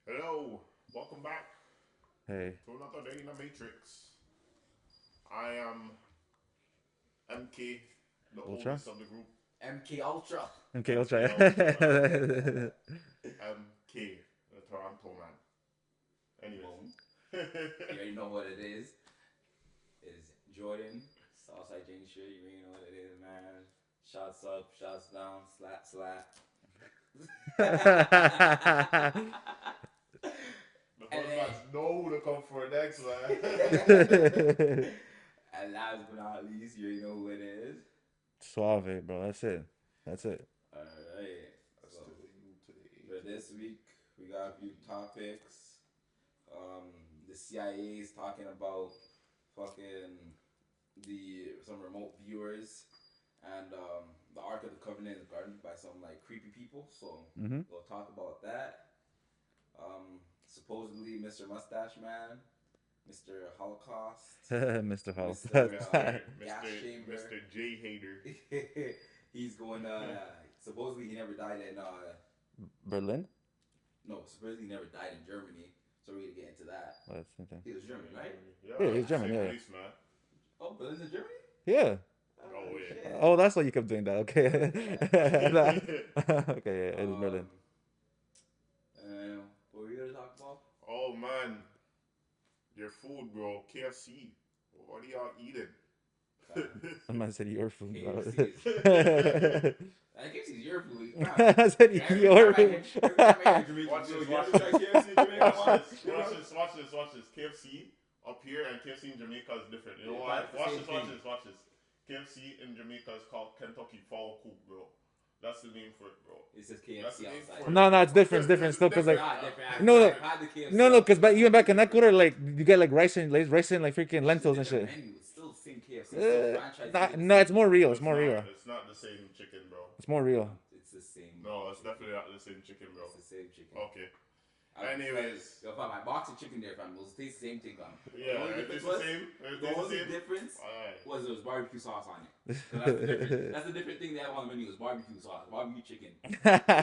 Hello, welcome back Hey, to another day in the Matrix. I am MK, the Ultra? oldest of the group. MK Ultra. MK MK Ultra. Ultra, man. MK, the Toronto man. Boom. Anyways. You already know what it is. It's Jordan, Southside Junction. You already know what it is, man. Shots up, shots down, slap, slap. The And first then, ones know to come for next, man. and last but not least, you already know who it is. Suave, bro. That's it. That's it. Alright. That's So, today, today. for this week, we got a few topics. The CIA is talking about fucking some remote viewers, and the Ark of the Covenant is guarded by some like creepy people. So Mm-hmm. we'll talk about that. Supposedly, Mr. Mustache Man, Mr. Holocaust, Mr. Mr. Mr. Gas Mr. Chamber. Mr. J Hater. He's going. Supposedly, he never died in. Berlin? No, supposedly he never died in Germany. So we're gonna get into that. Oh, that's the same thing. He was German, right? Yeah, he's German, same yeah. place, man. Oh, Berlin's in Germany. Yeah. No way. Shit. Oh, that's why you kept doing that. Okay. Okay, yeah, it is Berlin. What were we gonna talk about? Oh man, your food, bro. KFC. What are y'all eating? I'm not saying your food, bro. KFC I guess it's your food. I said your food. Watch this, watch this. Watch this. KFC up here and KFC in Jamaica is different. You know why? Watch this. KFC in Jamaica is called Kentucky Fall Coop, bro. That's the name for it, bro. It says KFC outside. No, it's different. It's different still, cause like Not different. No, I've had the KFC no, cause outside. even back in Ecuador, like you get like rice and like freaking lentils and shit. Menu. It's still the same KFC. It's still franchise. No, it's more real. It's more real. It's not the same chicken, bro. It's more real. It's the same. No, it's definitely not the same chicken, bro. It's the same chicken. Okay. Anyways. Yo, fam, I box of chicken there, fam. It was the same thing, fam. Yeah, it's the same. The only difference was there was barbecue sauce on it. So that's the different thing they have on the menu is barbecue sauce, barbecue chicken.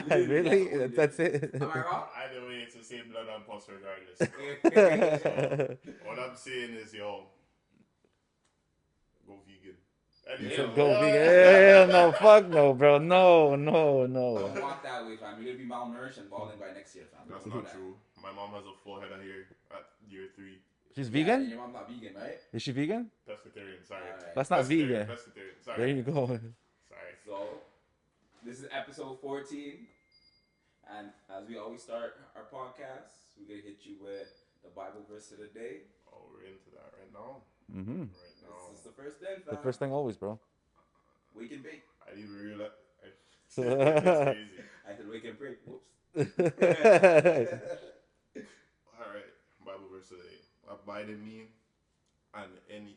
Really? That's it. Am I wrong? Either way, it's the same blood and pus regardless. So, what I'm saying is, yo, go vegan. Go vegan. Hell no, fuck no, bro. No. Don't walk that way, fam. You're gonna be malnourished and balding by next year, fam. That's not true. My mom has a full head of hair at year 3. She's Yeah, vegan? and your mom's not vegan, right? Is she vegan? Pescatarian, sorry. Alright. That's not vegan. Pescatarian, sorry. There you go. Sorry. So, this is episode 14. And as we always start our podcast, we're going to hit you with the Bible verse of the day. Oh, we're into that right now. Mm-hmm. Right now. This is the first thing, The fam. first thing always, bro. Wake and bake. I didn't even realize. That's crazy. I said wake and pray. Whoops. Alright, Bible verse today. Abide in me and in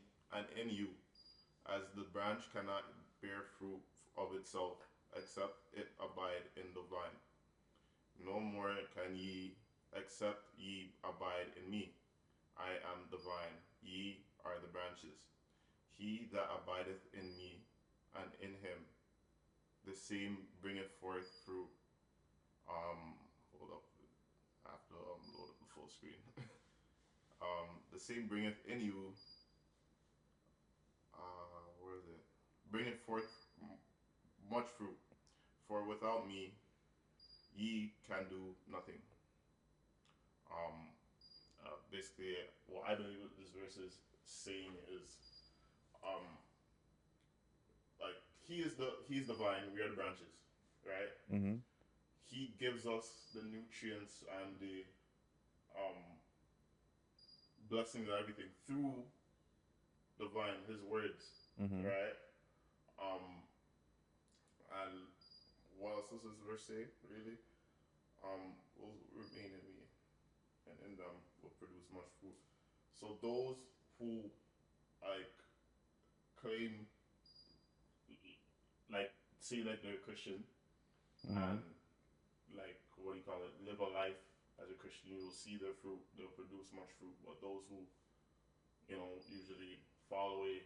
you, as the branch cannot bear fruit of itself, except it abide in the vine. No more can ye, except ye abide in me. I am the vine, ye are the branches. He that abideth in me, and in him, the same bringeth forth fruit. Hold up, I have to load up the full screen. The same bringeth in you. Where is it? Bringeth forth much fruit. For without me, ye can do nothing. Basically, what I believe what this verse is saying is, like he's the vine, we are the branches, right? Mm-hmm. He gives us the nutrients and the blessings and everything through the vine, his words, right? And what else does this verse say, really? will remain in me, and in them will produce much fruit. So those who like claim, like say that they're Christian Mm-hmm. and like what do you call it, live a life as a Christian, you'll see their fruit. They'll produce much fruit. But those who usually fall away,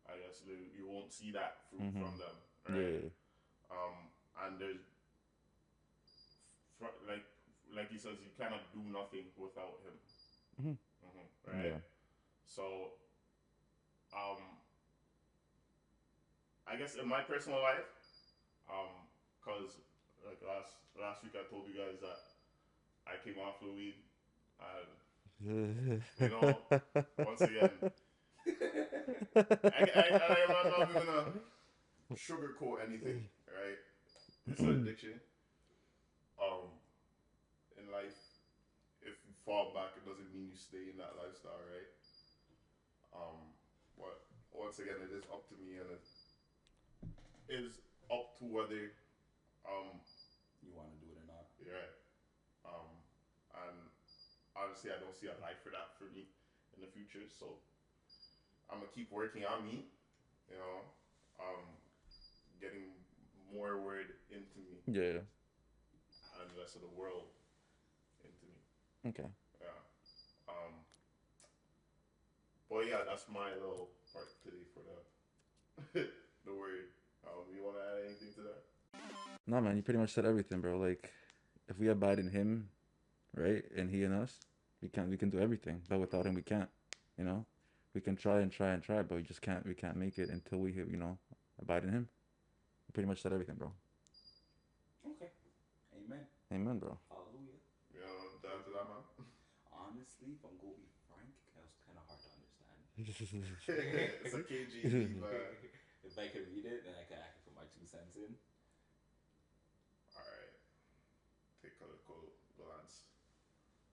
I guess you won't see that fruit Mm-hmm. from them, right? Yeah. And there's like he says, you cannot do nothing without him. Mm-hmm. Right. Yeah. So um, I guess in my personal life, cause like last week I told you guys that I came off the weed, and once again, I am not even gonna sugarcoat anything, right? It's an addiction. Um, in life, if you fall back, it doesn't mean you stay in that lifestyle, right? But once again, it is up to me, and it is up to whether um, You want to do it or not? you're right. Um, and honestly, I don't see a life for that for me in the future. So I'm gonna keep working on me, you know, um, getting more word into me Yeah. and the rest of the world into me. Okay. Yeah. Um, but yeah, that's my little part today for the the word. You want to add anything to that? No, man, you pretty much said everything, bro. Like, if we abide in Him, right, and He in us, we can do everything. But without Him, we can't. You know, we can try and try and try, but we can't make it until we abide in Him. You pretty much said everything, bro. Okay. Amen. Amen, bro. Hallelujah. You know, down to that, man. Honestly, if I'm going to be frank, that was kind of hard to understand. It's a KGB, but If I could read it, then I could put my 2 cents in. all right. Take a look, glance.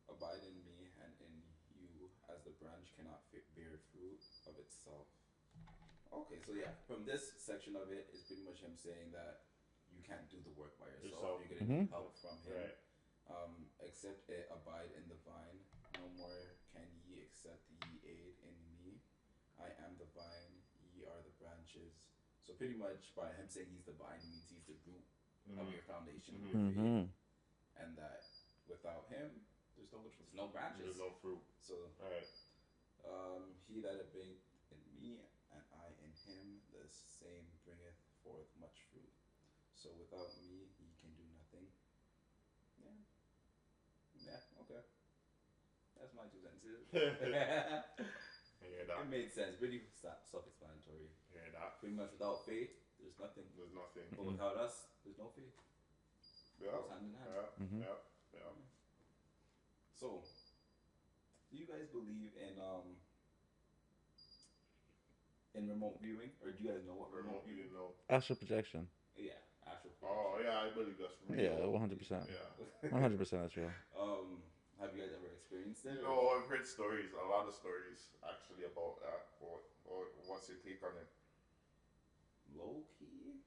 Abide in me and in you, as the branch cannot bear fruit of itself. Okay, so yeah, from this section of it is pretty much him saying that you can't do the work by yourself. You're gonna Mm-hmm. need help from him. Right. Except it abide in the vine. No more can ye except ye aid in me. I am the vine, ye are the branches. So pretty much by him saying he's the vine, he means he's the root of your foundation of your faith, Mm-hmm. and that without him, there's no branches. There's no fruit. So All right. he that abideth in me and I in him, the same bringeth forth much fruit. So without me, ye can do nothing. Yeah. Yeah. Okay. That's my 2 cents. Hear that? It made sense. Pretty self-explanatory. Hear that? Pretty much without faith, there's nothing. There's nothing. But without us, there's no faith. Yeah. Goes hand in hand. Yeah. Mm-hmm. Yeah. Yeah. So, do you guys believe in remote viewing, or do you guys know what remote You viewing? know. Astral projection. Yeah, actual. Oh yeah, I believe that's real. Yeah, 100%. Yeah. 100% that's real. Have you guys ever experienced it? No, I've heard stories, a lot of stories actually about that. What's your take on it? Low key,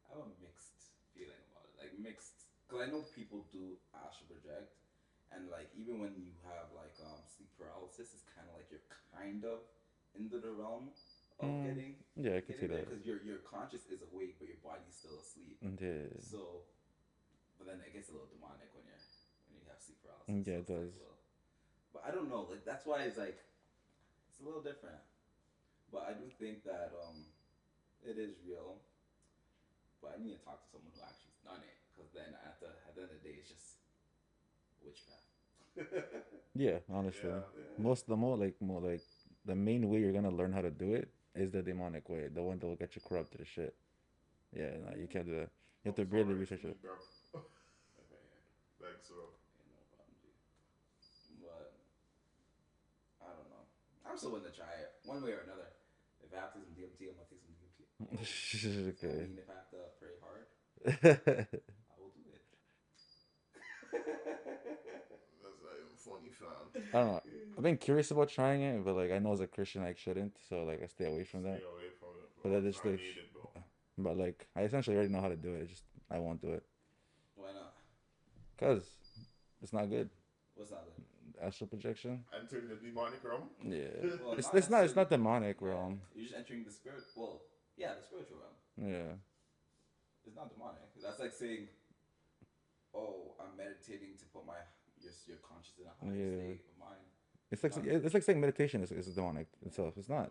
I have a mixed feeling about it. Like mixed, cause I know people do astral project, and like even when you have like sleep paralysis, it's kind of like you're kind of into the realm of getting Yeah, I could see there, that. because your conscious is awake, but your body's still asleep. Yeah. So, but then it gets a little demonic when you have sleep paralysis. Yeah, so it does. but I don't know. Like that's why it's like it's a little different. But I do think that it is real. But I need to talk to someone who actually done it, because then at the end of the day, it's just witchcraft. Yeah, honestly. Yeah. More like the main way you're gonna learn how to do it is the demonic way, the one that will get you corrupted as shit. Yeah, no, you can't do that. You have to really research it. Bro. Okay, Thanks, bro. no problem, dude. But I don't know. I'm still willing to try it one way or another. If I have to take some DMT, I'm gonna take some DMT. I Okay. mean, if I have to pray hard, I will do it. That's not even funny, fam. I don't know. I've been curious about trying it, but like I know as a Christian I shouldn't, so like I stay away from that. Stay away from it, bro. But that is I like, need it, bro. but like I essentially already know how to do it. It's just I won't do it. Why not? Cause it's not good. What's not good? Astral projection. Entering the demonic realm. Yeah. Well, It's not it's not it's necessarily. not demonic Yeah, realm. you're just entering the spirit. Well, yeah, the spiritual realm. Yeah. It's not demonic. That's like saying, "Oh, I'm meditating to put my your conscious in a higher Yeah. state of mind." It's It's like not. it's like saying meditation is demonic itself. It's not.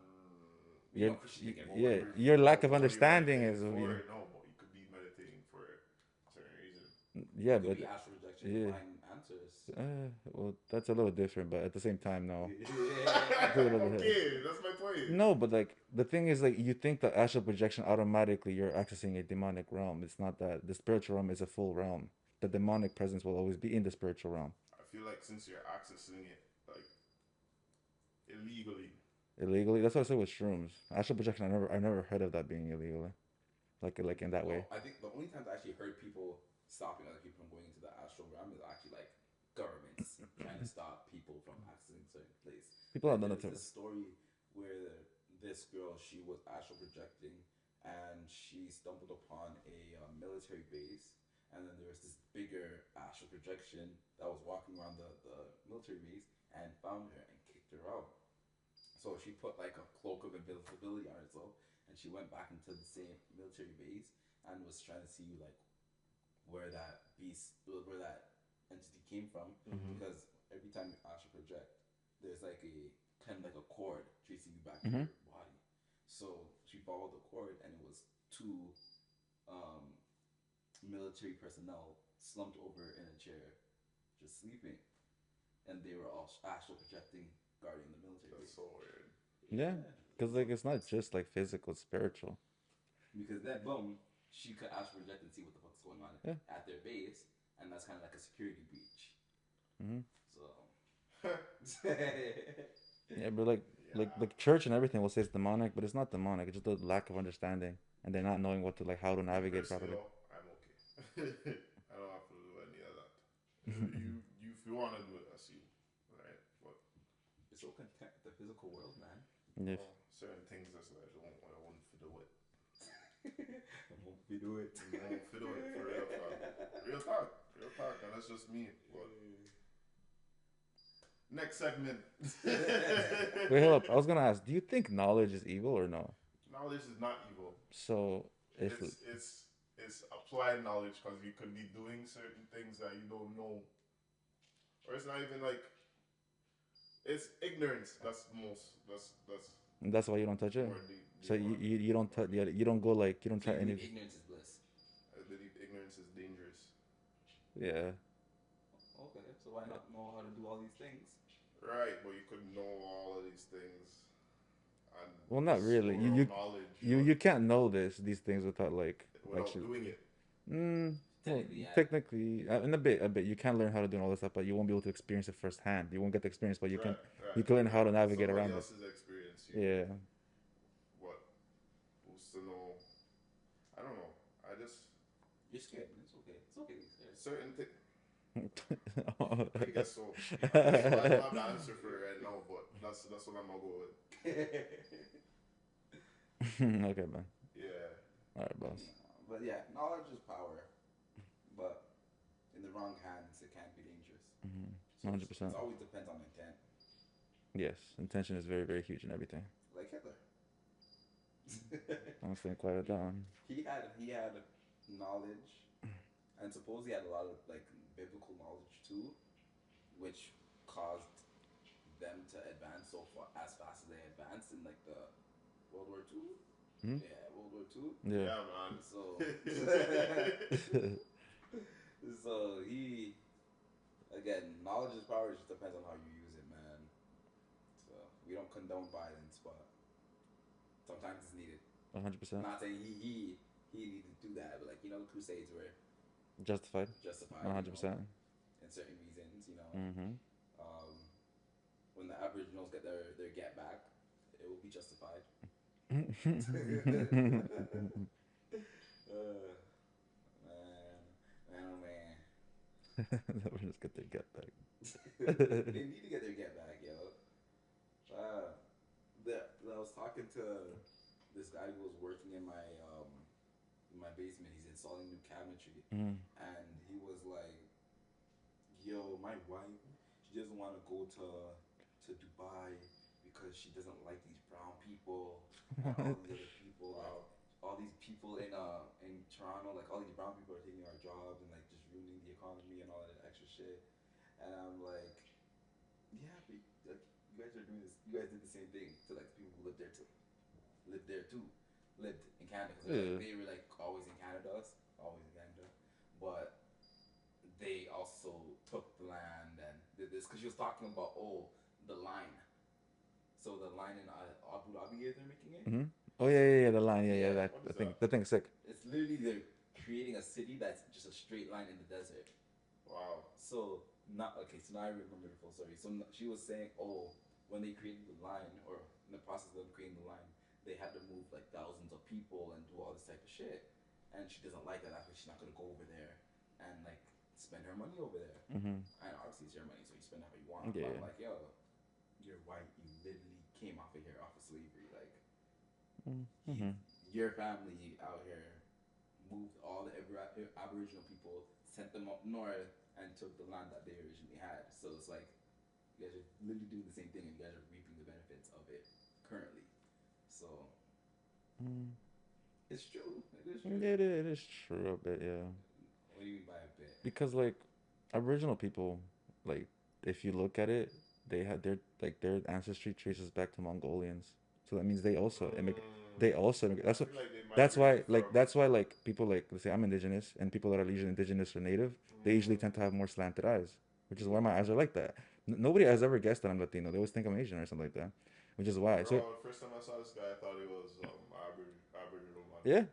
You Your know, Christian thinking. But what yeah, are you? your lack of But what are you understanding meditating is for? No, but you could be meditating for a certain reason. yeah, It could but be astral projection to yeah. find answers. Well, that's a little different, but at the same time, no. It's a little bit. Okay, that's my point. No, but like the thing is, like you think the astral projection automatically you're accessing a demonic realm. It's not that. The spiritual realm is a full realm. The demonic presence will always be in the spiritual realm. I feel like since you're accessing it like illegally, Illegally, that's what I said with shrooms. Astral projection, I never heard of that being illegal, like in that way. Well, I think the only times I actually heard people stopping other people from going into the astral realm is actually like governments trying to stop people from accessing certain place. People have Like done there's it to this us. story where this girl, she was astral projecting and she stumbled upon a military base, and then there was this bigger astral projection that was walking around the military base and found her and kicked her out. So she put like a cloak of invisibility on herself, and she went back into the same military base and was trying to see like where that entity came from, Mm-hmm. because every time you astral project, there's like a kind of like a cord tracing you back to Mm-hmm. your body. So she followed the cord, and it was two um, military personnel slumped over in a chair, just sleeping, and they were all astral projecting, guarding the military that's base. so weird. Yeah, because like it's not just like physical, it's spiritual. Because then, boom, she could astral project and see what the fuck's going on Yeah. at their base, and that's kind of like a security breach. Mm-hmm. So, Yeah, but like Yeah. like church and everything will say it's demonic, but it's not demonic. It's just a lack of understanding, and they're not knowing what to like how to Me navigate personally, properly. though, I'm okay. I don't have to do any of that. You if you want to do it, that's you, right? But you're so content with the physical world, man. Yeah. certain things that's like I won't fit do it. I won't be do it. I won't fit do it for real talk. Real talk, and that's just me. But next segment. Wait, hold up. I was gonna ask, do you think knowledge is evil or no? Knowledge is not evil. So if It's applied knowledge because you could be doing certain things that you don't know, or it's not even like it's ignorance. That's that's why you don't touch it. more So the you don't touch you don't go like you don't So try you any. believe ignorance is bliss? I believe ignorance is dangerous. Yeah. Okay, so why not know how to do all these things? Right, but you could know all of these things and Well, not really. store of knowledge You can't know these things without like without actually. doing it. Well, Technically, yeah. technically, in a bit, you can learn how to do all this stuff, but you won't be able to experience it firsthand. You won't get the experience, but Right. you can learn how to navigate Somebody around it. else's experience. You Yeah. what? Who's to know? I don't know. I just You're scared. It's okay. It's okay to be scared. certain things. I guess so. I don't have the answer for it right now, but that's what I'm gonna go with. Okay, man. Yeah. All right, boss. But yeah, knowledge is power, but in the wrong hands, it can be dangerous. So 100%. it always depends on intent. Yes, intention is very, very huge in everything. Like Hitler. I'm saying quite it down. He had knowledge, and suppose he had a lot of like biblical knowledge too, which caused them to advance so far as fast as they advanced in like the World War II. Hmm? Yeah, World War II. Yeah. Yeah, man. So, so he again, knowledge is power. It just depends on how you use it, man. So we don't condone violence, but sometimes it's needed. 100%. Not saying he needed to do that, but like the Crusades were Justified. justified. 100%. In certain reasons, Mm-hmm. when the Aboriginals get their get back, it will be justified. Man, oh man. That would just get their get back. They need to get their get back, yo. I was talking to this guy who was working in my basement. He's installing new cabinetry, and he wife, she doesn't want to go to Dubai because she doesn't like these brown people and all these other people. Like Wow. all these people in Toronto, like all these brown people are taking our jobs and like just ruining the economy and all that extra shit. And I'm like, yeah, but like you guys are doing this. You guys did the same thing to like the people who lived there too, lived in Canada because Yeah. they were like always in Canada, always in Canada, but they also took the land and did this because she was talking about the line. So the line in Abu Dhabi, they're making it. Mm-hmm. Oh yeah, yeah, yeah. The line, yeah, yeah. Yeah, That What the is thing, that? the thing's sick. it's literally they're creating a city that's just a straight line in the desert. Wow. So not okay. So now I remember the full story. So she was saying, when they created the line, or in the process of creating the line, they had to move like thousands of people and do all this type of shit. And she doesn't like that. That's why she's not gonna go over there and like spend her money over there. Mm-hmm. And obviously it's your money, so you spend however you want. But I'm Yeah. like, yo, you're white. You literally came off of here off of slavery. Like Mm-hmm. your family out here moved all the Aboriginal people, sent them up north, and took the land that they originally had. So it's like you guys are literally doing the same thing, and you guys are reaping the benefits of it currently. So Mm. it's true. It is true. Yeah, it is true a bit, yeah. What do you mean by a bit? Because like Aboriginal people, like if you look at it, they had their ancestry traces back to Mongolians. So that means they also I that's what feel like they that's why migrated like from. that's why like people like let's say I'm indigenous and people that are usually indigenous or native, they usually tend to have more slanted eyes, which is why my eyes are like that. Nobody has ever guessed that I'm Latino. They always think I'm Asian or something like that, which is why. So Bro, the first time I saw this guy, I thought he was Aboriginal man. yeah, so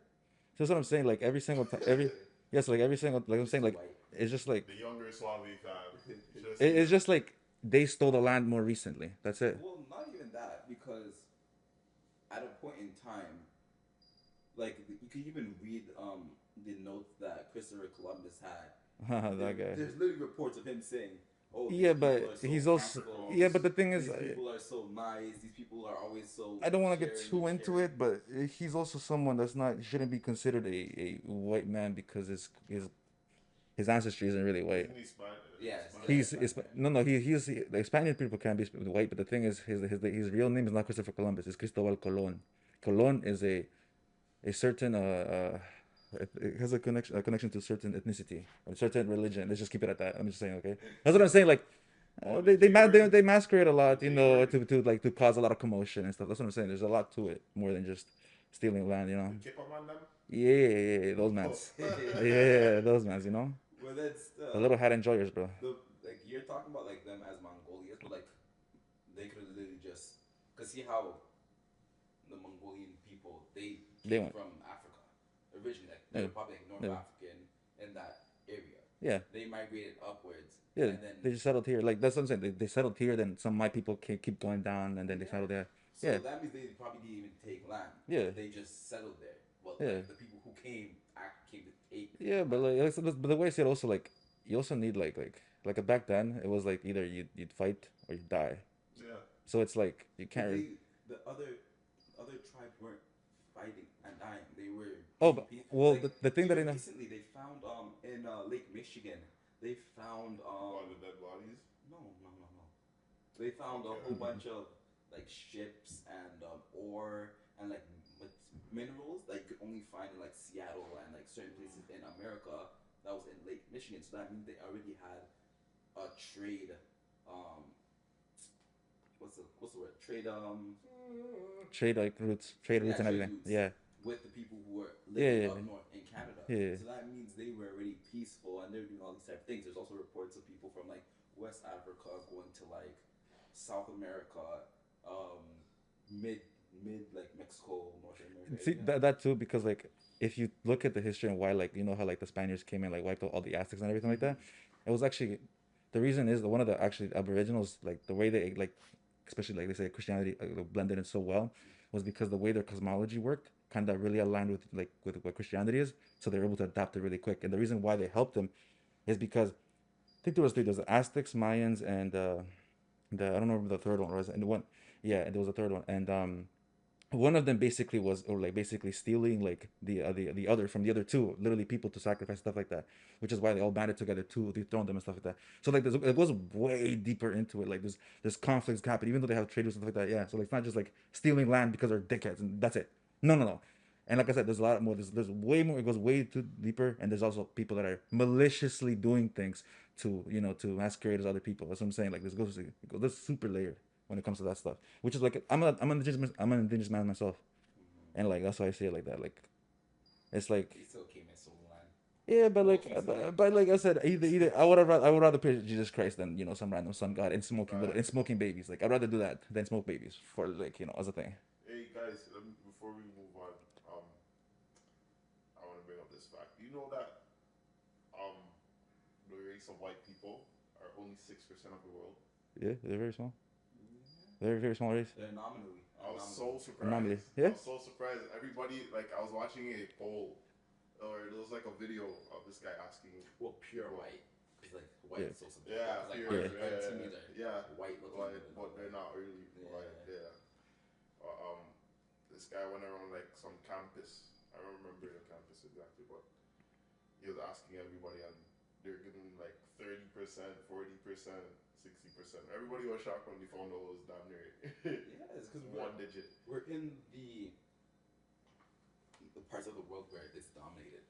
that's what I'm saying. Like every single time, every yes, like every single like I'm Just saying too like white. it's just like The younger Suave fam. Just it's just like they stole the land more recently. That's it. Well, not even that, because at a point in time, like you could even read the notes that Christopher Columbus had. That guy. There's literally reports of him saying, "Oh, these Yeah, people but are so he's also peaceful. yeah, but the thing is, These people are so nice. These people are always so I don't want to get sharing too and into caring." it, but he's also someone that's not shouldn't be considered a white man because his ancestry isn't really white. isn't he Yes, Spanish? He's no no the Spaniard people can be white, but the thing is his real name is not Christopher Columbus. It's Cristobal Colon. Colon is a certain it has a connection to a certain ethnicity or a certain religion. Let's just keep it at that. I'm just saying, okay. That's what I'm saying. Like Oh, they masquerade a lot, the J to cause a lot of commotion and stuff. That's what I'm saying. There's a lot to it more than just stealing land, the Kippa man them. Yeah, yeah, yeah, those Oh. mans. Yeah, those mans. But that's The little hat enjoyers, bro. like you're talking about like them as Mongolians, but like they could have literally just, cause see how the Mongolian people, they They came went. from Africa originally. Like they Yeah, were probably like North yeah, African in that area. yeah, They migrated upwards, yeah. and then They just settled here. Like that's what I'm saying. They settled here. Then some of my people keep going down, and then they yeah. settled there. So Yeah, that means they probably didn't even take land. yeah, They just settled there. Well, yeah, like the people who came to take yeah. the But land. like, but the way I see it, also like you also need like back then it was like either you'd fight or you die. Yeah. So it's like you But can't. the other tribes weren't fighting and dying. They were Oh, being but, peace. well, Like the thing that I even know. recently, they found in Lake Michigan. They found What, the dead bodies? no. They found a Okay. whole bunch of like ships and ore and like minerals that you could only find in like Seattle and like certain places in America. That was in Lake Michigan. So that means they already had a trade. Um, what's the word? Trade routes Yeah, and trade everything. routes Yeah, with the people who were yeah, living yeah, up north in Canada. yeah. So that means they were already peaceful and they were doing all these type of things. There's also reports of people from like West Africa going to like South America, um, mid like Mexico, North America See area. that too because like if you look at the history and why like how like the Spaniards came and like wiped out all the Aztecs and everything like that, it was actually the reason is that one of the actually Aboriginals like the way they like especially like they say Christianity blended in so well was because the way their cosmology worked kind of really aligned with with what Christianity is, so they were able to adapt it really quick. And the reason why they helped them is because I think there was three. There's the Aztecs, Mayans, and the I don't know what the third one was. And the one, yeah, there was a third one. And one of them basically was, or like basically stealing like the other from the other two, literally people to sacrifice, stuff like that, which is why they all banded together to dethrone them and stuff like that. So like it goes way deeper into it. Like there's conflicts happening even though they have trade routes and stuff like that. Yeah, so like it's not just like stealing land because they're dickheads and that's it. No, no, no. And like I said, there's a lot more. There's way more. It goes way too deeper, and there's also people that are maliciously doing things to to masquerade as other people. That's what I'm saying. Like this super layered when it comes to that stuff. Which is like I'm an indigenous man myself, and like that's why I say it like that. Like it's like They still came in soul land. yeah, but like Walking still. but like I said, either I would rather pray Jesus Christ than some random sun god and smoking Right. and smoking babies. Like I'd rather do that than smoke babies for like as a thing. Hey guys, before we move on, I want to bring up this fact. You know that um, the race of white people are only 6% of the world. Yeah, they're very small. Very small race. They're nominally. I was so Anomaly. surprised. Yeah. I was so surprised. Everybody, like, I was watching a poll, or there was like a video of this guy asking. Well, pure white. It's like white Yeah. is so subjective. Yeah, Like pure, our teammates are yeah, white looking. white, but they're not really white. Yeah. This guy went around like some campus. I don't remember the campus exactly, but he was asking everybody, and they're giving like 30%, 40%, 60%. Everybody was shocked when they found out it was damn near Yeah, it's because one digit. we're in the parts of the world where it's dominated.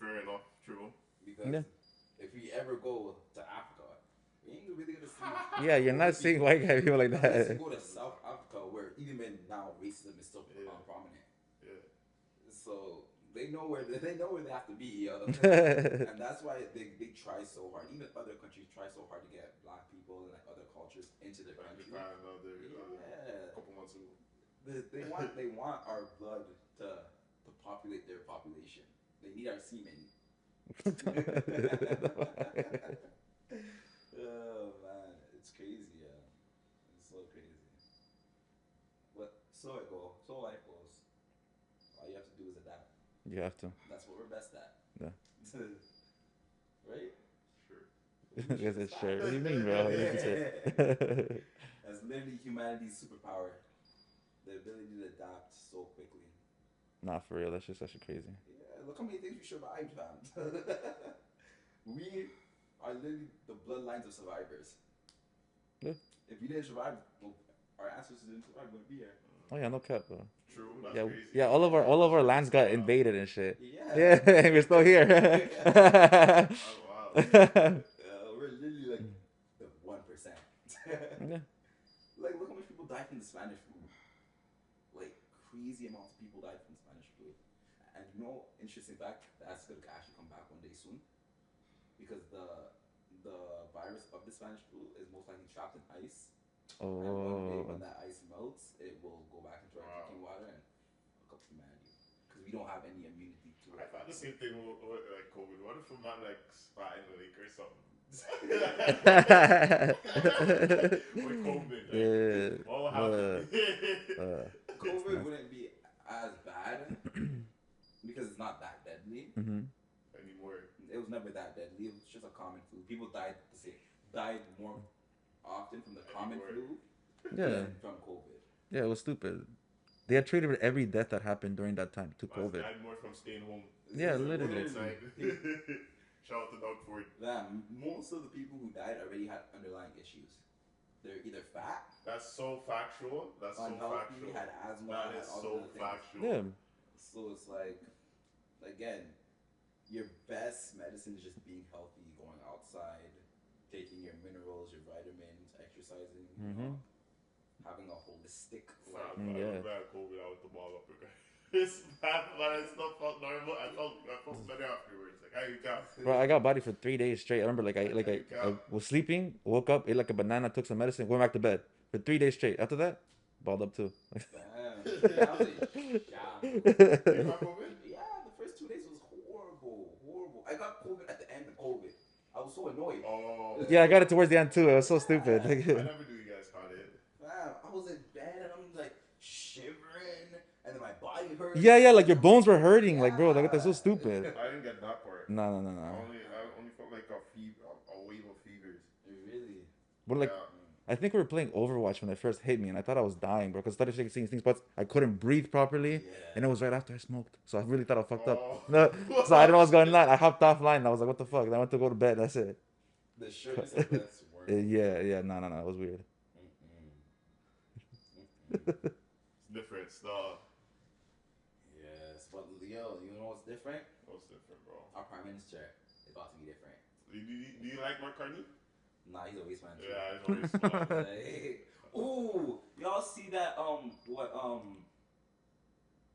Fair enough, true. Because Yeah. if we ever go to Africa, we ain't really gonna see. Yeah, you're not seeing white guy people like Unless you that. go to South Africa, where even now racism is still prominent. Yeah. So they know where they have to be, and that's why they try so hard. Even other countries try so hard to get black people and like other cultures into their Like country. Japan, other Yeah, couple months ago. they want our blood to populate their population. They need our semen. Oh man, it's crazy, yeah. It's so crazy. But so it goes, so life goes. All you have to do is adapt. You have to. That's what we're best at. Yeah. Right? Sure. Because it's sure. What do you mean, bro? That's literally humanity's superpower. The ability to adapt so quickly. Nah, for real. That's just actually crazy. Yeah, look how many things we survived, fam. We are literally the bloodlines of survivors. Yeah. If you didn't survive, well, our ancestors didn't survive, we wouldn't be here. Oh yeah, no cap, bro. True. That's Yeah, crazy. yeah. All of our lands got invaded and shit. Yeah. Yeah, and we're still here. Oh wow. We're literally like the 1%. Yeah. Like, look how much people died from the Spanish flu. Like, crazy amounts of people died from the Spanish flu. And you know, interesting fact, that's going to actually come back one day soon. Because the virus of the Spanish flu is most likely trapped in ice. And one day when that ice melts, it will go back into our drinking water and fuck up humanity. Because we don't have any immunity to it. I thought the same thing with like COVID. What if a man like spat in the lake or something? With COVID. Like, Yeah. what will happen? COVID wouldn't be as bad because it's not that deadly. Anymore. It was never that deadly. It was just a common flu. People died more often from the common flu Yeah. than from COVID. Yeah, it was stupid. They had treated every death that happened during that time to Man's COVID. died more from staying home. Yeah, Working literally. outside. Shout out to Doug Ford. Most of the people who died already had underlying issues. They're either fat, That's so factual. That's so unhealthy, factual. had asthma, That had is all so the other things. factual. Yeah. So it's like, again, your best medicine is just being healthy, going outside, taking your minerals, your vitamins, exercising, you know, having a holistic life. Yeah. Bad COVID, I went to ball up. It's bad, but I still felt normal. I felt better afterwards. Like, how you got? Bro, I got body for 3 days straight. I remember I was sleeping, woke up, ate like a banana, took some medicine, went back to bed for 3 days straight. After that, balled up too. Damn. Yeah, I was like, You got COVID? yeah, the first 2 days was horrible. I got COVID at the end of COVID. I was so annoyed. Oh. Yeah, I got it towards the end too. It was so stupid. I never knew you guys caught it. Man, I was in bed and I'm like shivering, and then my body hurt. Yeah, like your bones were hurting. Like, bro, like that's so stupid. I didn't get that part. No. I only felt like a wave of fevers. Really? But like, Yeah. I think we were playing Overwatch when it first hit me, and I thought I was dying, bro. Because I started seeing things, but I couldn't breathe properly, and it was right after I smoked. So I really thought I fucked up. Oh. No, so I didn't know what was going on. I hopped offline, and I was like, "What the fuck?" And I went to go to bed. That's it. The sureness of deaths weren't. Yeah. No. It was weird. It's different stuff. Yes, but Leo, you know what's different? What's different, bro? Our prime minister is about to be different. Do you like Mark Carney? Nah, he's a waste man. Too. Yeah, I know he's smart. Like, ooh, y'all see that?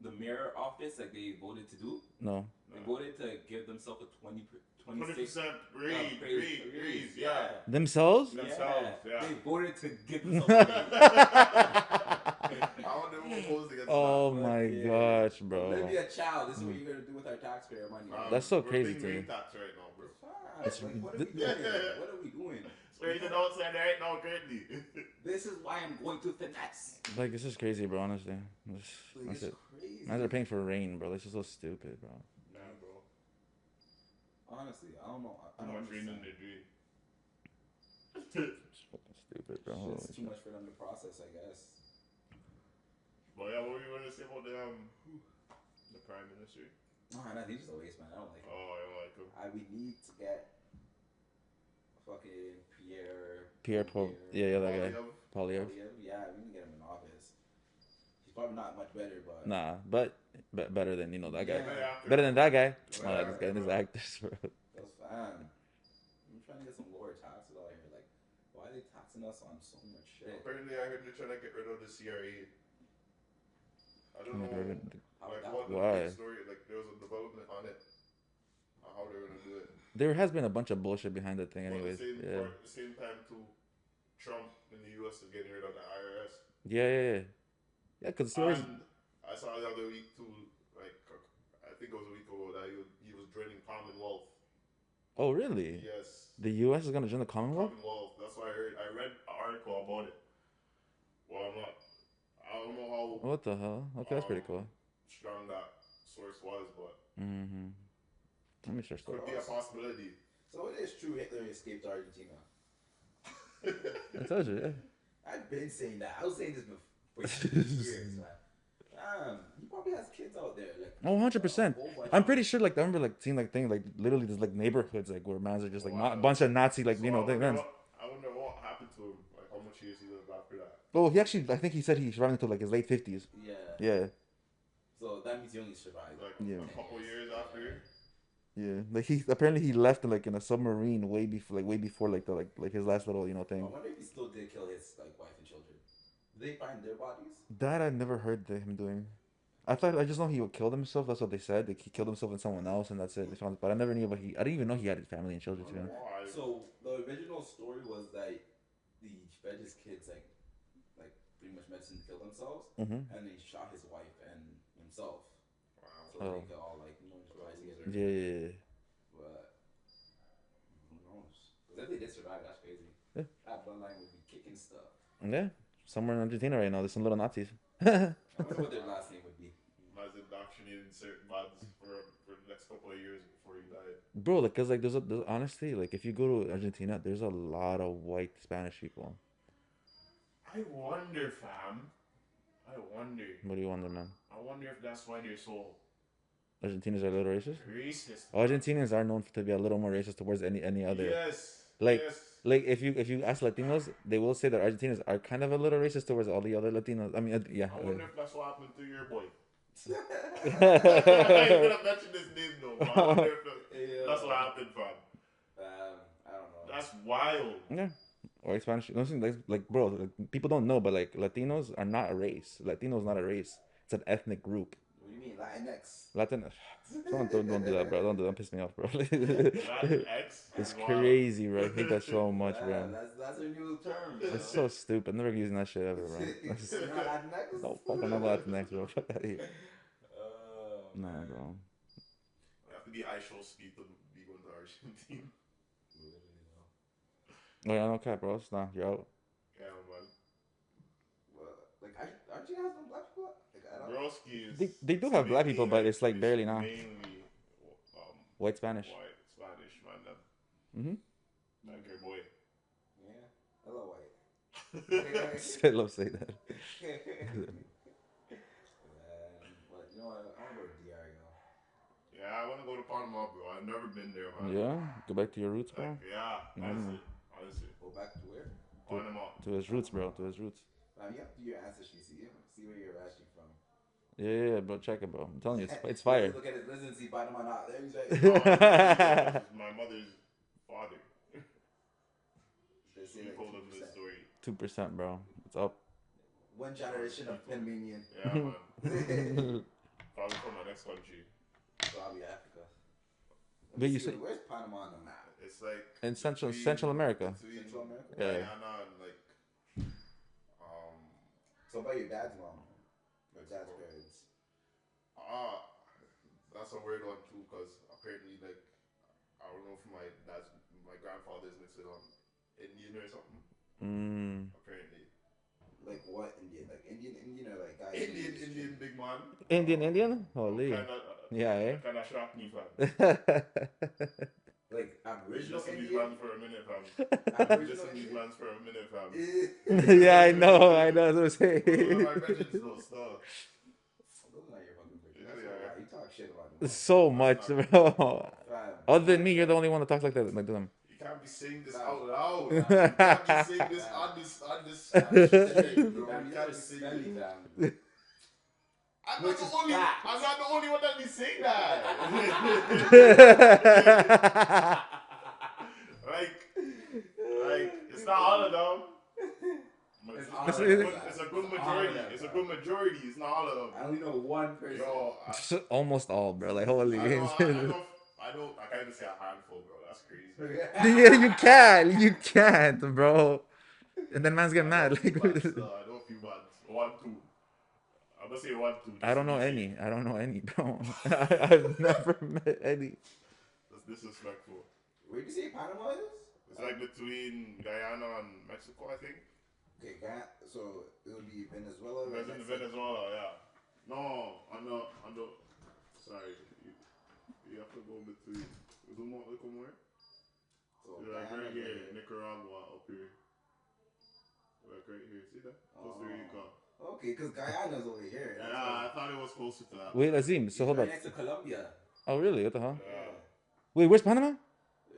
The mayor office like they voted to do. No. They voted to give themselves a 26% 20% raise, yeah. Themselves? Themselves, yeah. They voted to give themselves a raise. I wonder who opposed against Oh that. my gosh, bro. Let me a child. This is what you're gonna do with our taxpayer money. That's so We're crazy being to me. rain tax right now, bro. It's Like, what are th- we doing? What are we doing? So you don't say that right now, currently. This is why I'm going to finesse. Like, this is crazy, bro, honestly. Like, That's it's it. crazy. Now they're paying for rain, bro. This is so stupid, bro. Nah, bro. Honestly, I don't know. I Too don't much rain in understand. the dream. It's fucking stupid, bro. Holy It's too shit. much for them to process, I guess. But yeah, what were you going to say about the prime minister? Nah, he's just a waste man. I don't like him. Oh, I don't like him. We need to get fucking Pierre Paul. Yeah, that guy. Polyev. Yeah, we need to get him in office. He's probably not much better, but Nah, but better than, that guy. Yeah. Better than that guy. Yeah. Oh, this guy and his actors, bro. that's fine. I'm trying to get some lower taxes out here. Like, why are they taxing us on so much shit? Apparently, I heard they're trying to get rid of the CRA. I don't know. How Like, that what work? Why? the story, like, there was a development on it. How they're going to do it. There has been a bunch of bullshit behind the thing, But anyways. Yeah. at the same time, too, Trump in the U.S. is getting rid of the IRS. Yeah, because And I saw the other week, too, like, I think it was a week ago, that he was joining Commonwealth. Oh, really? Yes. The U.S. is gonna join the Commonwealth? Commonwealth. That's what I heard. I read an article about it. Well, I don't know how What the hell? Okay, that's pretty cool. strong that source was, but Mm-hmm. Let me search that. could be a possibility. So it is true Hitler escaped Argentina. I told you, yeah. I've been saying that. I was saying this for years, man. He probably has kids out there. Like, Oh, 100%. a whole bunch I'm of- pretty sure, like, I remember, like, seeing, like, things, like, literally there's, like, neighborhoods, like, where mans are just, like, Wow. a bunch of Nazi, like, So things. I wonder what happened to him. Like, how much years he lived after that. Oh, I think he said he survived until, like, his late 50s. Yeah. Yeah. So that means he only survived. Like, Yeah. a couple years after. Yeah. Like, apparently he left, like, in a submarine way before, like, his last little, I thing. wonder if he still did kill his like wife and children. Did they find their bodies? That I never heard him doing. I just know he killed himself. That's what they said. Like, he killed himself and someone else, and that's it. They found, but I never knew about I didn't even know he had family and children. To be honest. Why? So the original story was that the fed his kids like pretty much medicine to kill themselves, Mm-hmm. and they shot his wife and himself. Wow. So Oh. they could all just die together. Yeah. But who knows? Because if they did survive, that's crazy. Yeah. That bloodline would be kicking stuff. Yeah. Somewhere in Argentina right now, there's some little Nazis. I wonder what their last name would be. Man's indoctrinated certain buds for the next couple of years before he died. Bro, like, cause like there's honestly, like, if you go to Argentina, there's a lot of white Spanish people. I wonder, fam. I wonder. What do you wonder, man? I wonder if that's why they're so Argentinians are a little racist. racist. Argentinians are known to be a little more racist towards any other. Yes. Like- yes. Like, if you ask Latinos, they will say that Argentinians are kind of a little racist towards all the other Latinos. I mean, yeah. I wonder if that's what happened to your boy. I ain't Yeah. gonna mention his name though. But I wonder if that's what happened, fam. I don't know. That's wild. Or Spanish. Like, bro, like, people don't know, but like, Latinos are not a race. Latinos not a race. It's an ethnic group. What do you mean Latinx? Latin. Don't do that, bro. Don't piss me off, bro. Latinx. It's Wow. crazy, bro. I hate that so much, Yeah, bro. that's a new term. It's so stupid. I'm never using that shit ever, bro. You're not Latinx? No, fucking no Latinx, bro. Fuck out of here. Nah, man. bro. You have to be ISO speed to be going to Argentina. Oh, yeah, no cap, bro. Nah, you're out. Yeah, man. Well, like, Argentina has no black people? Like, I don't Broski is. They do have black people, but it's like it's barely now. Mainly White Spanish. white Spanish, man. Mm-hmm. Like your boy. Yeah, hello, white. I love saying that. But you know what? I want to go to DR, yo. Yeah, I want to go to Panama, bro. I've never been there, man. Yeah, go back to your roots, Like, bro. yeah, honestly, honestly. Go back to where? Panama. To his roots, bro. To his roots. You have to do your ancestry. See where you're actually from. Yeah, bro. Check it, bro. I'm telling you, it's You fire. just look at his listen, see Panama not there. He's like, This is my mother's father. they say He like told him this 2%. story. 2%, bro. It's up. One generation of Panamanian. Yeah, man. Probably from my next country. Probably Africa. But you say Where's Panama on the map? It's like in Central America. Central America? Yeah. Guyana and like So about your dad's mom? Or dad's parents? that's a weird one too, because apparently like I don't know if my grandfather's mixed it on Indian or something. Apparently. Like what Indian? Like Indian or like guys? Indian big man. Indian? Holy. Yeah, eh? Kinda shocked me, fam. Like Aboriginal Listen to these Indian? mans for a minute, fam. Aboriginal Listen to these Indian? mans for a minute, fam. Yeah, I know, that's what I'm saying. My vengeance though, stuff. Those are not your fucking bridges. Yeah. You talk shit about them. So much, bro. Fam. Other than me, you're the only one that talks like that, like them. You can't be saying this out loud. You You can't be saying this on this stream, bro. Fam, You you can't gotta be be saying smelly, this. fam. I'm Which not is the only. facts. I'm not the only one that be saying that. like it's not all of them. It's a good majority. It's a good majority. It's not all of them. I only know one person. Yo, Almost all, bro. Like, holy. I can't even say a handful, bro. That's crazy. Yeah, you can't, bro. And then man's get mad. Like, I know a few bands. 1, 2. I'm gonna say 1, 2. I don't know any, bro. I've never met any. That's disrespectful. Where did you say Panama is? It's like between Guyana and Mexico, I think. Okay, so it would be Venezuela. Right? Venezuela, yeah. No, on the. Sorry, you have to go between. Look more. So Like Guyana, right here, Nicaragua up here. Like right here, see that? Costa Rica. Okay, because Guyana's over here. Yeah, I thought it was closer to that. Wait, Azim, so hold right up. next to Colombia. Oh, really? What the hell? Yeah. Wait, where's Panama?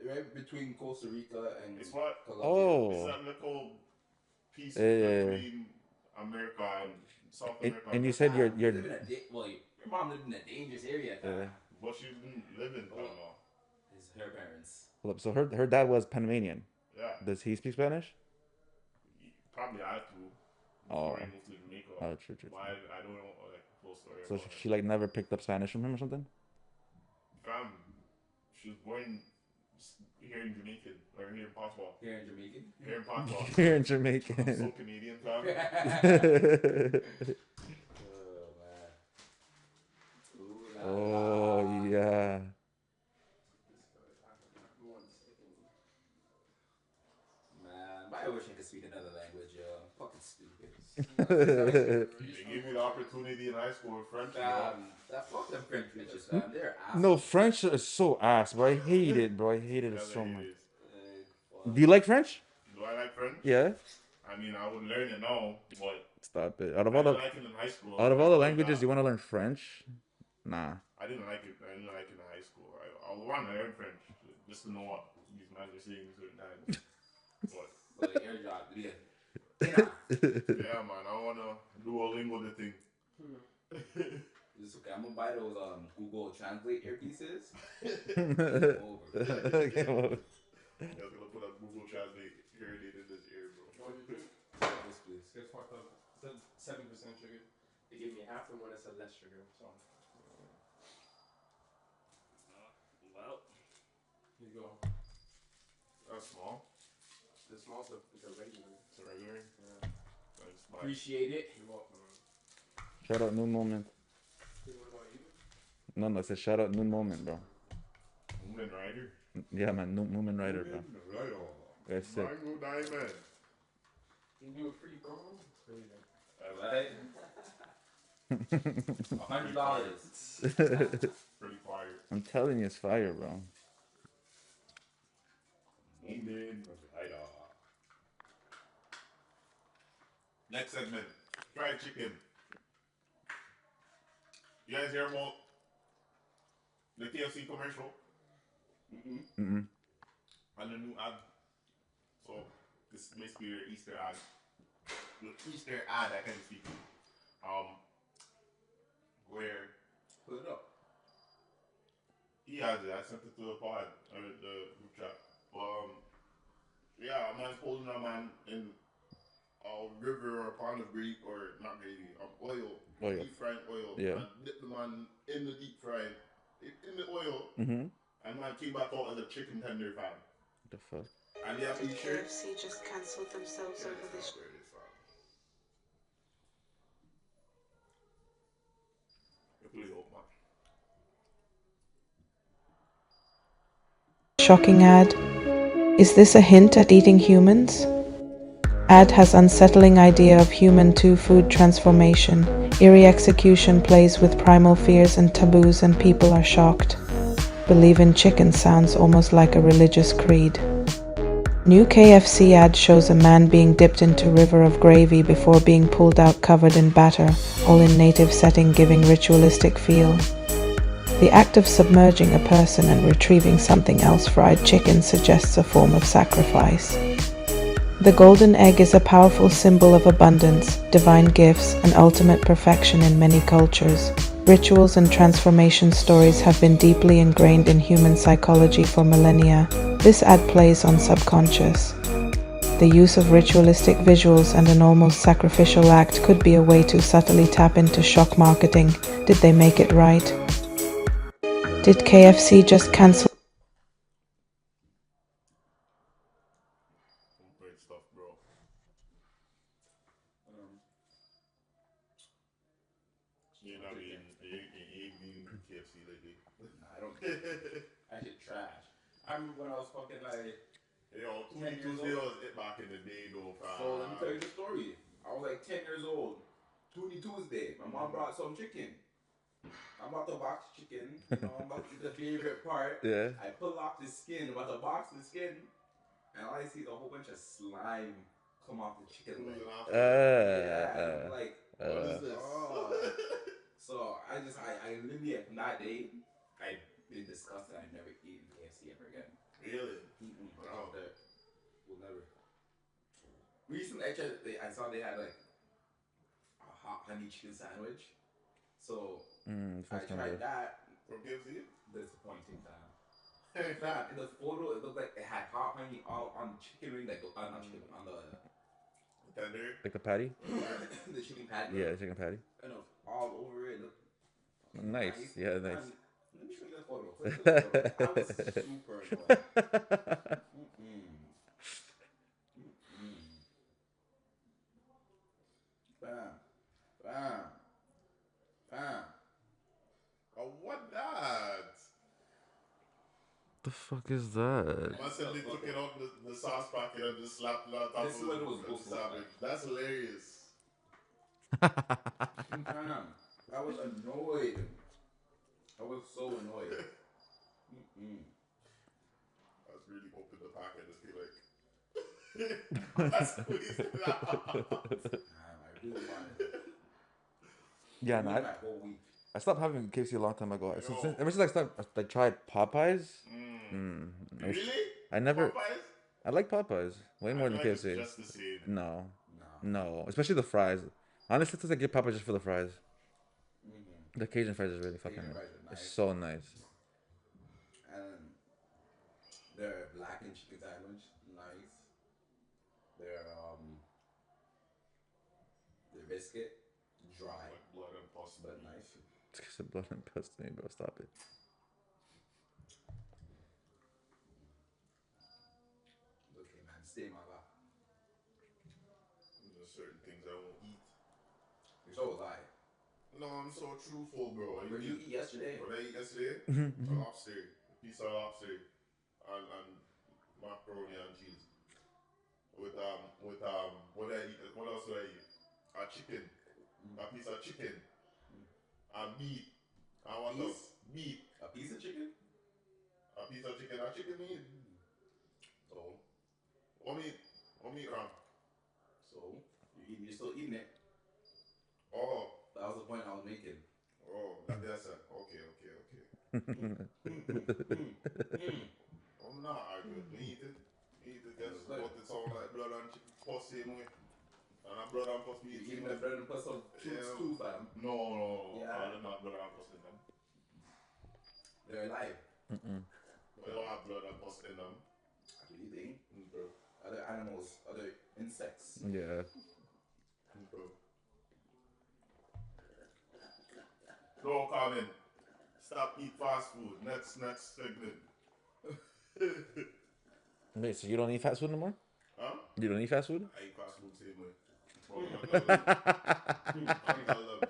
Right between Costa Rica and It's what? Colombia. Oh. It's that little piece Yeah. between America and South America. And you said you're You live in your mom lived in a dangerous area. But she didn't live in Panama. It's her parents. hold up. So her dad was Panamanian. Yeah. Does he speak Spanish? Probably I had to. Oh. Before I moved to Jamaica. Oh, true. But I don't know like full story. So about she like never picked up Spanish from him or something? Fam, she was born here in Jamaican or here in Patois. Here in Jamaican? Here in Patois. Here in I'm Jamaican. so Canadian, fam. Oh yeah. Man, I wish I could speak another language, yo. I'm fucking stupid. They gave me the opportunity in high school with French. That fuck them French bitches, fam. They're assholes. No, French is so ass, bro. I hate it, bro. I hated it so much. Fuck. Do you like French? Do I like French? Yeah. I mean, I would learn it now, but Stop it. I didn't like it in high school. Out of all the languages, you want to learn French? Nah. I didn't like it. I didn't like it in high school. I want to learn French just to know what these men are saying certain times. But Like air job, yeah. yeah, man, I wanna Duolingo the thing. It's okay. I'm gonna buy those Google Translate earpieces. Okay, well, I was gonna put up Google Translate here it in this ear, bro. Yes, please. It's fucked up. It's 7% sugar. They give me half the one that said less sugar. So. Well, Here you go. that's small. The small stuff is a regular. It's a regular. Yeah. Nice. Appreciate it. You're welcome. shout out Noon Moment. Hey, what about you? No, it's a shout out Noon Moment, bro. Woman Rider. Yeah, man, Moomin Rider, bro. Rider. That's sick. Mango Diamond. You do it free promo? It's really good. $100. Pretty fire. I'm telling you, it's fire, bro. Woman Rider. Next segment, fried chicken. You guys hear about the KFC commercial Mm-mm. and the new ad? So this is basically their Easter ad. The Easter ad, I can speak. Where Put it up. he has it. I sent it to the pod, the group chat. Yeah, a man's holding a man in a river or pond of gravy, or not gravy, oil, Oil. deep fried oil, Yeah. and dip the man in the deep fried, in the oil, Mm-hmm. and man came back out as a chicken tender fan. The fuck? And they have Did these shirts. KFC just cancelled themselves Yeah, over this? where it is, fam. You play up, man. Shocking ad. Is this a hint at eating humans? Ad has unsettling idea of human to food transformation. Eerie execution plays with primal fears and taboos, and people are shocked. Believe in chicken sounds almost like a religious creed. New KFC ad shows a man being dipped into river of gravy before being pulled out covered in batter, all in native setting, giving ritualistic feel. The act of submerging a person and retrieving something else, fried chicken, suggests a form of sacrifice. The golden egg is a powerful symbol of abundance, divine gifts, and ultimate perfection in many cultures. Rituals and transformation stories have been deeply ingrained in human psychology for millennia. This ad plays on subconscious. The use of ritualistic visuals and an almost sacrificial act could be a way to subtly tap into shock marketing. Did they make it right? Did KFC just cancel? Great stuff, bro. You ain't been KFC lately. Nah, I don't care. That shit trash. I remember when I was fucking like Yo, 10 years Tuesday old. was it back in the day, though, fam. So let me tell you the story. I was like 10 years old. Tuesday, my mom brought some chicken. I'm about to box chicken. You know, I'm about to eat the favorite part. Yeah. I pull off the skin, I'm about to box the skin, and all I see is a whole bunch of slime come off the chicken leg. Yeah, I'm like, what is this? Oh. So I literally from that day, I've been disgusted. I've never eaten KFC ever again. Really? Wow. We'll never. Recently, I saw they had like a hot honey chicken sandwich. So I tried that. From KFC? Disappointing, fam. Fam, in the photo, it looked like it had hot honey all on the chicken wing, like not chicken, on the tender, like the patty. the chicken patty. Yeah, the chicken patty. And it was all over it. Nice. Yeah, nice. Let me show you the photo. I was super annoyed. Bam. What that? The fuck is that? I said they took it off the sauce packet and just slapped it on top This is what it was supposed to look sandwich. That's hilarious. I was annoyed. I was so annoyed. I was really open the packet and just be like, that's squeezed it out. I really wanted it. Yeah, no, my whole week. I stopped having KFC a long time ago. Ever since I tried Popeyes. Really? I never. Popeyes? I like Popeyes way more than KFC. It's just the same. No, especially the fries. Honestly, since I get Popeyes just for the fries. The Cajun fries is really fucking nice. It's so nice. And their blackened chicken sandwich, nice. Their biscuit, dry, like blood and pus, but nice. It's because of blood and pus to me, bro. Stop it. Okay, man, stay my life. There's certain things I won't eat. You're so lie. No, I'm so truthful, bro. What did you eat yesterday? What did I eat yesterday? A lobster. A piece of lobster. And macaroni and cheese. With what did I eat? What else did I eat? A chicken. A piece of chicken. And meat. And what else? Meat. A piece of chicken? A piece of chicken. A chicken meat. So, what meat wrong? So, you're still eating I'm not arguing. Me eat it. Me eat it. It Guess was good. what? It sound like blood and chicken puss same way. And a blood and puss You meat eating same the way. bread and put some fruits too, fam. No, no. Yeah. I don't have blood and puss in them. They're alive. Mm-mm. They don't have blood and puss in them. What do you think? Bro. Other animals, other insects. Yeah. Bro. No comment. Stop eat fast food. Next segment. Wait, so you don't eat fast food no more? Huh? You don't eat fast food? I eat fast food same way. Bro, I'm not love it.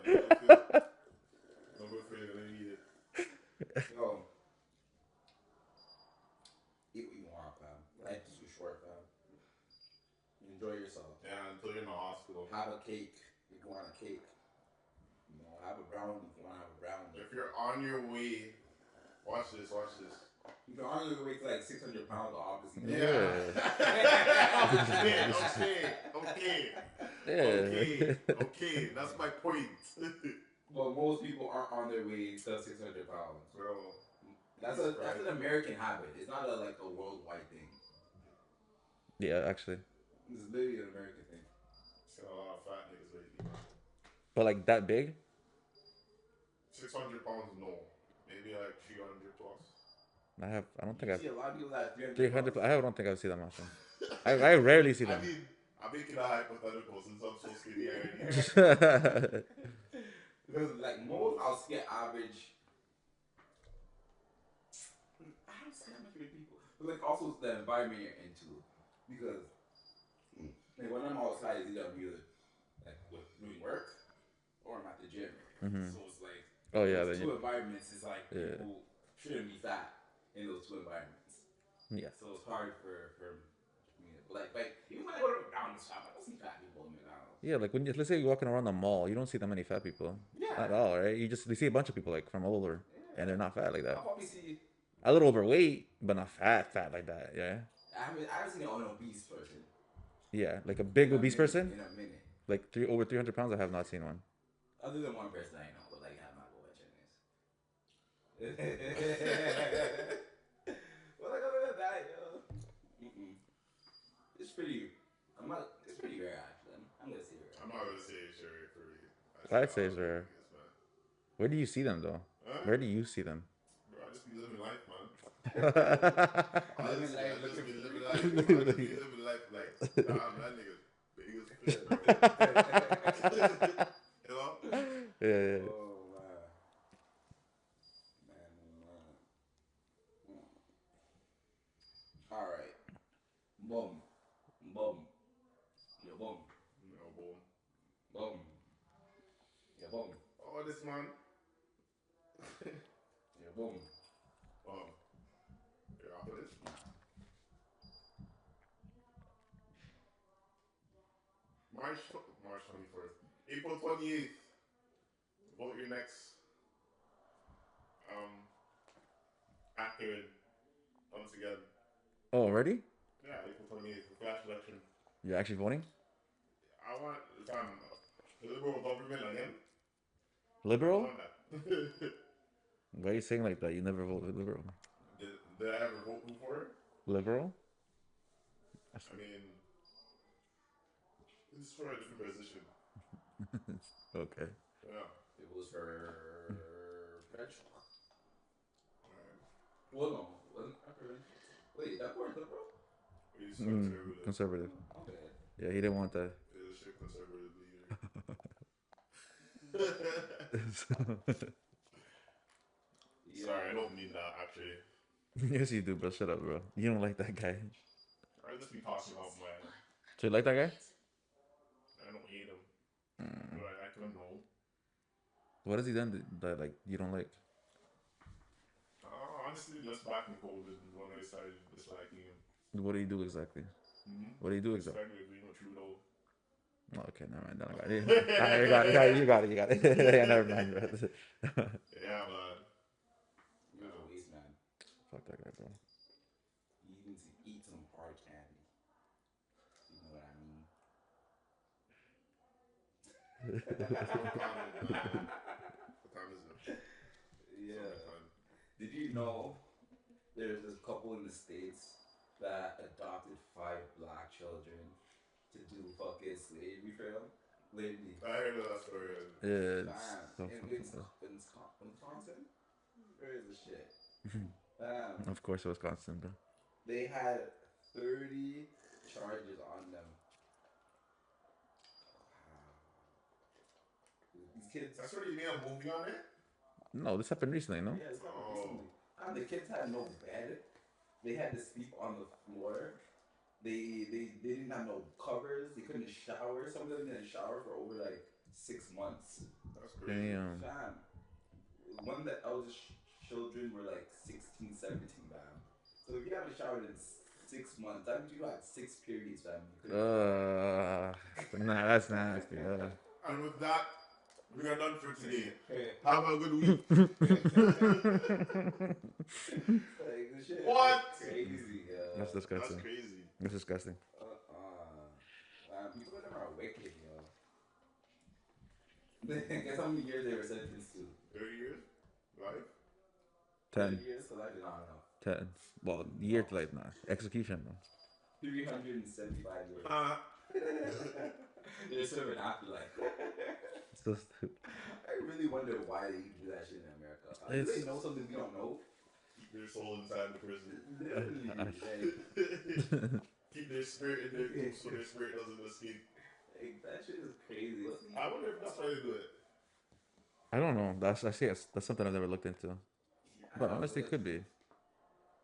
I'm afraid I eat it. Yo. Eat what you want, fam. Life is too short, fam. Enjoy yourself. Yeah, until you're in the hospital. Have a cake if you want a cake. You know, have a brownie if you want to have a brownie. If you're on your way, watch this. If you're on your way to like 600 pounds, obviously. Yeah. Okay. That's my point. But most people aren't on their way to 600 pounds. Bro, That's an American habit. It's not a worldwide thing. Yeah, actually. It's literally an American thing. seen a lot of fat niggas lately. But like that big? 600 pounds, no. Maybe like 300 plus. I don't think You I've see a lot of people that 300. I don't think I've seen that much. I rarely see them. I mean, I'm making a hypothetical since I'm so skinny already. Because like most, I'll see an average. I don't see that much with people. But like also the environment you're into. Because like when I'm outside, it's either I'm either like doing work or I'm at the gym. Mhm. So it's like Oh yeah, those then two environments is like Yeah. people shouldn't be fat in those two environments. Yeah. So it's hard for me to like even when I go to McDonald's shop, I don't see fat people in McDonald's. Yeah, like let's say you're walking around the mall, you don't see that many fat people. Yeah. At all, right? You see a bunch of people like from all over, and they're not fat like that. I'll probably see. A little overweight, but not fat like that. Yeah. I haven't seen an obese person. Yeah, like a big obese person, In a minute. like over 300 pounds. I have not seen one. Other than one person I know, but like have not go at Chinese. But like other than that, yo, it's pretty. It's pretty rare actually. I'm gonna say rare. I'm not gonna say it's rare for you. I'd say it's rare. Where do you see them though? Huh? Where do you see them? Bro, I just be living life, man. Living life, I just be living life. Like, nah, that nigga big as fish, bro. You know? Yeah. Oh man. All right. Boom. Yeah, boom. No, boom. Boom. Yeah, boom. Oh, this man. Yeah, boom. You're off of this? March 21st. April 28th. Vote your next actor once again. Oh, already? Yeah, April 28th, the flash election. You're actually voting? I want the liberal government again. Liberal? I want that. Why are you saying like that? You never voted liberal. Did I ever vote for it? Liberal? I mean, it's for a different position. Okay. Yeah. It was for French. Alright. Well, no, wasn't French. Wait, that was liberal. He's conservative. Conservative. Okay. Yeah, he didn't want that. He's a shit conservative leader. Sorry, I don't mean that actually. Yes, you do, bro. Shut up, bro. You don't like that guy. I just be talking about my. So you like that guy? I don't hate him. But I like him know. What has he done that like you don't like? Honestly, just back in COVID when I started disliking him. What do you do exactly? What do you do exactly? Started agreeing with Trudeau. Oh, okay, never mind. Then I got it. You got it. Yeah, never mind, bro. Yeah, man. You're a waste man. Fuck that guy, bro. You need to eat some hard candy. You know what I mean? What time is it? Yeah. Summertime. Did you know there's this couple in the States that adopted 5 black children to do fucking slavery for them? Literally. I heard that story. Yeah, it's Bam. so In fucking bad. Wisconsin? Where is this shit? Of course, it was constant, bro. They had 30 charges on them. These kids. That's what you made a movie on it? No, this happened recently, no? Yeah, it's happened recently. And the kids had no bed. They had to sleep on the floor. They didn't have no covers. They couldn't shower. Some of them didn't shower for over like 6 months. That's crazy. Damn. Fam. One of the eldest children were like 16, 17, fam. So if you haven't showered in 6 months, that means you had 6 periods, fam. Nah, that's nasty. And with that, we are done for today. Hey. Have a good week. Like, this shit What? is crazy, That's That's disgusting. crazy. That's disgusting. People of them are wicked, yo. Guess how many years they were sentenced to? 30 years? Life? 10. 30 years? So I don't know. 10. Well, year to life, nah. Execution, bro. 375 years. They're serving afterlife. So stupid. I really wonder why they do that shit in America. Do It's- they know something we don't know? Keep their soul inside the prison. Literally, like, Keep their spirit in their coop so their spirit doesn't escape. that shit is crazy. I wonder if that's why they do it. I don't know. That's something I've never looked into. But honestly, it could be.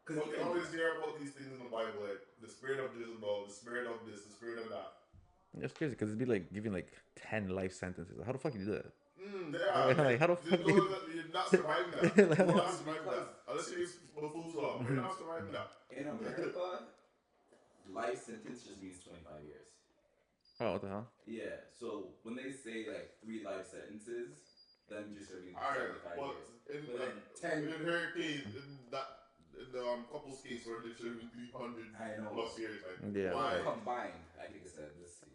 But we always hear about these things in the Bible, like the spirit of Jezebel, the spirit of this, the spirit of that. It's crazy because it'd be like giving like 10 life sentences. How the fuck you do that? Yeah. Like, how the Just fuck know you... that you're not surviving that. You're not surviving that. Unless you're for fool's law. You're not surviving that. In America, life sentence just means 25 years. Oh, what the hell? Yeah, so when they say like 3 life sentences, them just serving Alright, 75 but years. in, But then in her case, in the couple's case where they're serving 300 I know. plus years, like, Yeah. why? Combined, I think it said, let's see.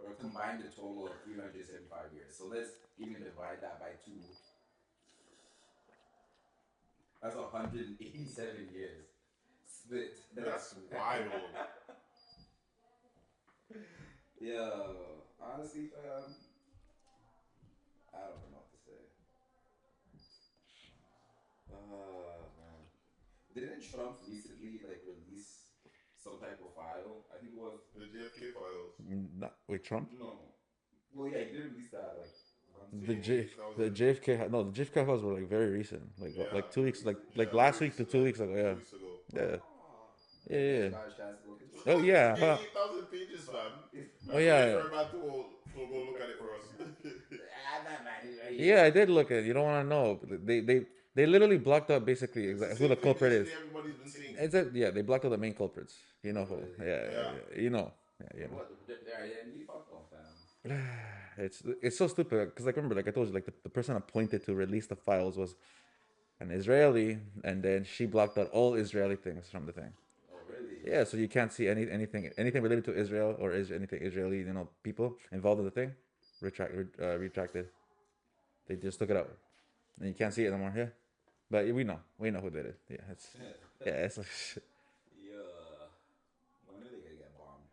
Or combined a total of 375 years. So let's even divide that by 2. That's 187 years. Split. That's wild. Yo, honestly, fam, I don't know what to say. Man. Didn't Trump recently like release some type of file? I think it was The JFK files. Wait, Trump? no. Well, yeah, he did release that like. The JFK no, the JFK files were like very recent, like Yeah. like 2 weeks, like Yeah, last week to 2 weeks ago, 2 yeah, weeks ago. yeah, Yeah. yeah. Got a chance to look into it. Oh yeah, huh. 8,000 pages, fam. Oh, yeah. We're about to go look at it for us. That man is right Yeah, I did look at it. You don't want to know. They literally blocked out basically exactly who the culprit is. Everybody's been saying. It's a, yeah, they blocked out the main culprits. You know who? Yeah. You know. Yeah, you know. What? He fucked off, fam. It's so stupid because like remember like I told you like the person appointed to release the files was an Israeli, and then she blocked out all Israeli things from the thing. Oh, really? Yeah, so you can't see anything related to Israel or anything Israeli, people involved in the thing. Retracted. They just took it out, and you can't see it no more. Yeah, but we know who did it. Yeah, it's like shit. Yeah. When are they gonna get bombed?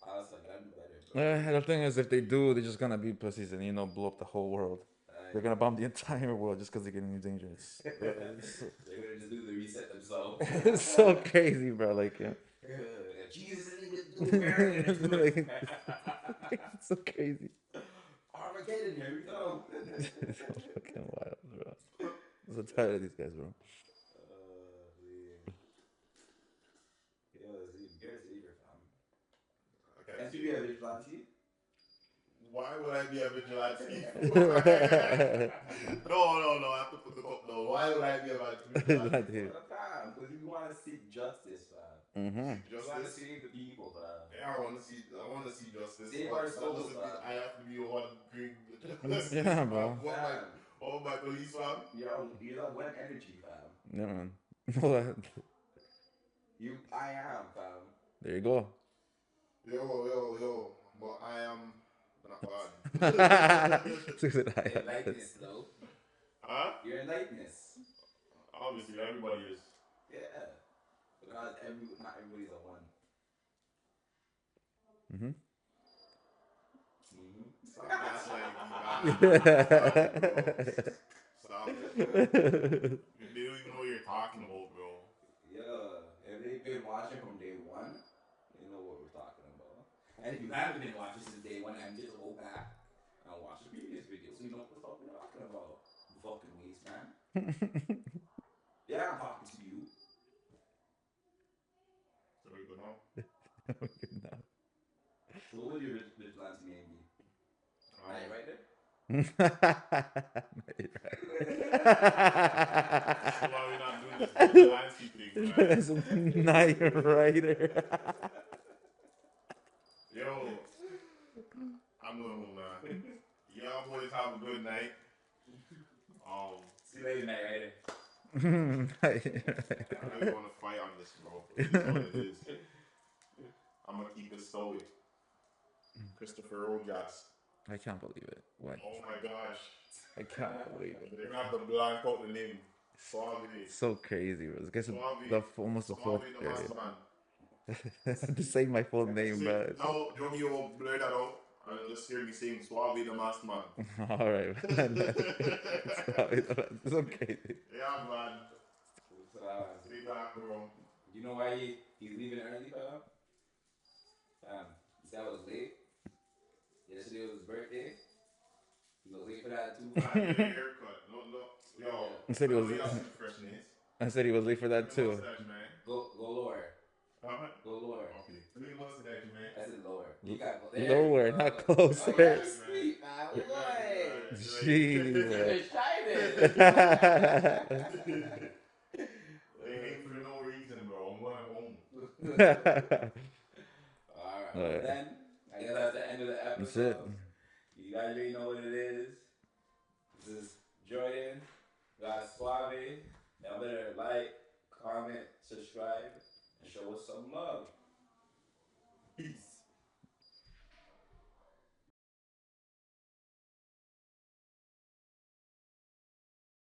I was like, I'd do better. The thing is, if they do, they're just gonna be pussies and blow up the whole world. They're gonna bomb the entire world just because they're getting dangerous. They're gonna just do the reset themselves. It's so crazy, bro. Like, yeah. Jesus isn't even doing It's so crazy. Armageddon, here we go. It's so fucking wild, bro. I'm so tired of these guys, bro. Can't you be a vigilante? Why would I be a vigilante? No, I have to put the quote. No, why would I be a vigilante? Because you want to seek justice, fam. Mm-hmm. You want to Justice. save the people, fam. Yeah, I want to see justice. Save But our that souls, doesn't mean man. I have to be one green vigilante. Yeah, bro. What my police, fam? You're that one energy, fam. Yeah, man. I am, fam. There you go. Yo. But I am not bad. Your lightness, though. Huh? Your lightness. Obviously, everybody is. Yeah. Because not everybody's a one. Mm-hmm. Stop gaslighting me, man. Stop it, bro. They don't even know what you're talking about, bro. Yeah. If they've been watching from day one, they know what we're talking about. And if you haven't been watching since day one, and just go back and watch the previous videos, so you know what the fuck we're talking about. You fucking waste, man. Yeah, I'm talking to you. So we go now. So what would your vigilante name be? Night Rider? So why are we not doing this vigilante thing, man? That's a Night Rider. Yo, I'm going home, man. Y'all boys have a good night. See you later, Night Rider. I really want to fight on this, bro. It is what it is. I'm gonna keep it stoic. Christopher Rojas. I can't believe it. What? Oh my gosh. I can't believe it. They're gonna have to blank out the name. Suave. So crazy, bro. I guess almost the fourth Suave the period. master man. To say my full name, but No, Romeo, blur that out. And just hear me saying Suave the master man. all right, man. It's okay. Yeah, man. Stay back, bro. You know why he's leaving early, fam? That was late. Yesterday was his birthday. He was late for that too. I had a haircut. No. Yo. I said he was. Freshness. I said he was late for that too. Mustache, man. Go lower. Go lower. Okay. Look at mustache, man. I said lower. You gotta go there. Lower, not closer. Oh, yeah, sweet, man. Boy. Jeez. You're shining. They hate for no reason, bro. I'm going home. Alright. Then, I guess that's the end of the episode. That's it. You guys already know what it is. This is Jordan. We got Suave. Y'all better like, comment, subscribe, and show us some love.